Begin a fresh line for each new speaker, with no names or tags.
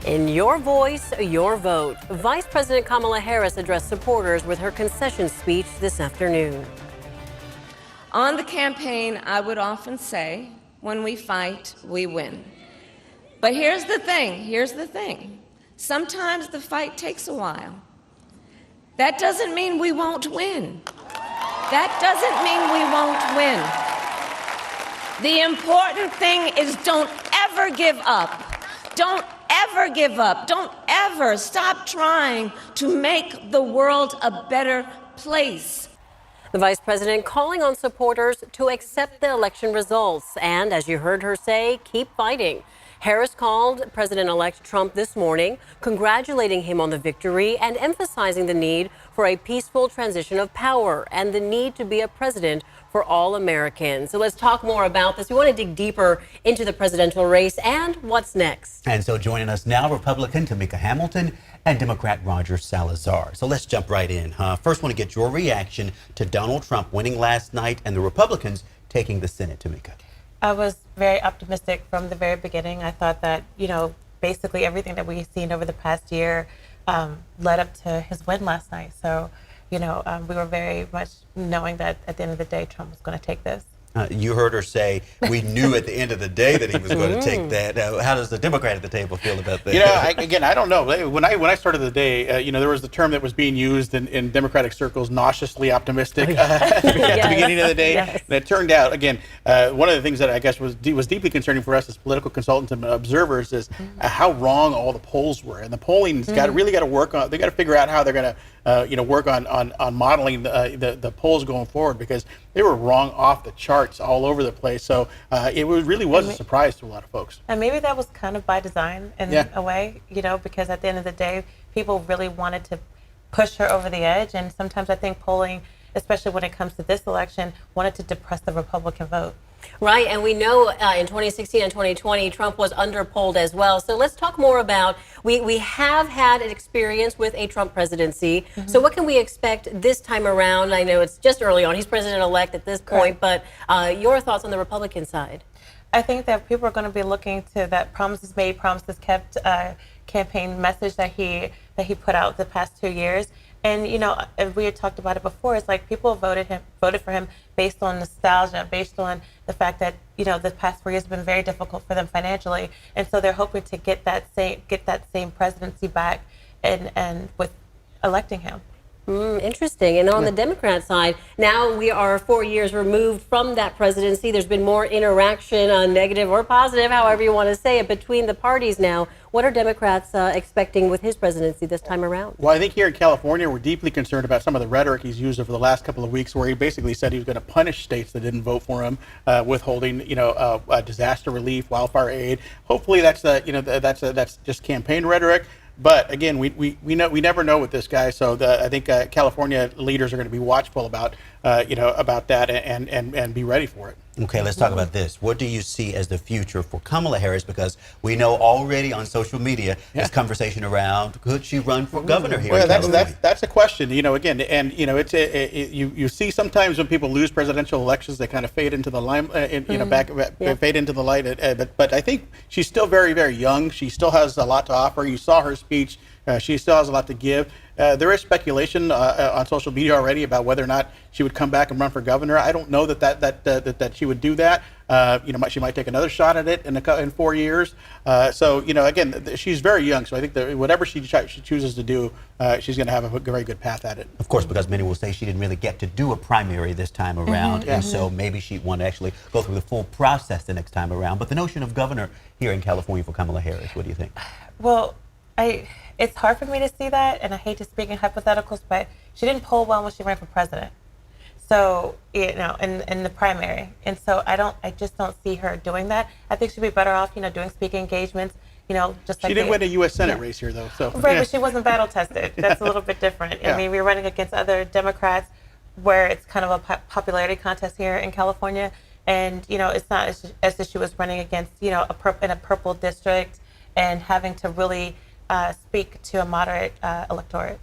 In your voice, your vote. Vice President Kamala Harris addressed supporters with her concession speech this afternoon.
On the campaign, I would often say, when we fight, we win. But here's the thing. Sometimes the fight takes a while. That doesn't mean we won't win. The important thing is don't ever give up. Don't ever stop trying to make the world a better place.
The vice president calling on supporters to accept the election results and, as you heard her say, keep fighting. Harris called President-elect Trump this morning, congratulating him on the victory and emphasizing the need for a peaceful transition of power and the need to be a president for all Americans. So let's talk more about this. We want to dig deeper into the presidential race and what's next.
And so joining us now, Republican Tamika Hamilton and Democrat Roger Salazar. So let's jump right in. First, want to get your reaction to Donald Trump winning last night and the Republicans taking the Senate. Tamika.
I was very optimistic from the very beginning. I thought that, basically everything that we've seen over the past year led up to his win last night. So, we were very much knowing that at the end of the day, Trump was going to take this.
You heard her say, we knew at the end of the day that he was going to take that. How does the Democrat at the table feel about that?
I don't know. When I started the day, there was the term that was being used in Democratic circles, nauseously optimistic, at the beginning of the day.
Yes.
And it turned out, again, one of the things that I guess was deeply concerning for us as political consultants and observers is how wrong all the polls were. And the polling's really got to work on. They got to figure out how they're going to work on modeling the polls going forward, because they were wrong off the charts all over the place. So it really was a surprise to a lot of folks.
And maybe that was kind of by design in a way, because at the end of the day, people really wanted to push her over the edge. And sometimes I think polling, especially when it comes to this election, wanted to depress the Republican vote.
Right, and we know in 2016 and 2020, Trump was underpolled as well. So let's talk more about, we have had an experience with a Trump presidency. So what can we expect this time around? I know it's just early on. He's president-elect at this point, but your thoughts on the Republican side?
I think that people are going to be looking to that promises made, promises kept campaign message that he put out the past 2 years. And, we had talked about it before. It's like people voted for him based on nostalgia, based on the fact that, the past 4 years have been very difficult for them financially. And so they're hoping to get that same presidency back and with electing him.
Interesting. And on the Democrat side, now we are 4 years removed from that presidency. There's been more interaction, negative or positive, however you want to say it, between the parties now. What are Democrats expecting with his presidency this time around?
Well, I think here in California, we're deeply concerned about some of the rhetoric he's used over the last couple of weeks, where he basically said he was going to punish states that didn't vote for him, withholding, disaster relief, wildfire aid. Hopefully, that's just campaign rhetoric. But again, we never know with this guy. So I think California leaders are going to be watchful about that and be ready for it.
Okay, let's talk about this. What do you see as the future for Kamala Harris? Because we know already on social media there's conversation around, could she run for governor here?
Well, that's a question. Again, and you see sometimes when people lose presidential elections, they kind of fade into the fade into the light. But I think she's still very, very young. She still has a lot to offer. You saw her speech. She still has a lot to give. There is speculation on social media already about whether or not she would come back and run for governor. I don't know that she would do that. She might take another shot at it in 4 years. Again, she's very young, so I think that whatever she chooses to do, she's going to have a very good path at it.
Of course, because many will say she didn't really get to do a primary this time around, and so maybe she'd want to actually go through the full process the next time around. But the notion of governor here in California for Kamala Harris, what do you think?
Well, it's hard for me to see that, and I hate to speak in hypotheticals, but she didn't poll well when she ran for president. So, in the primary. And so I just don't see her doing that. I think she'd be better off, doing speaking engagements, just like.
She did win a U.S. Senate race here, though. So.
Right, but she wasn't battle tested. That's a little bit different. I mean, we were running against other Democrats where it's kind of a popularity contest here in California. And, it's not as if she was running against, in a purple district and having to really speak to a moderate electorate.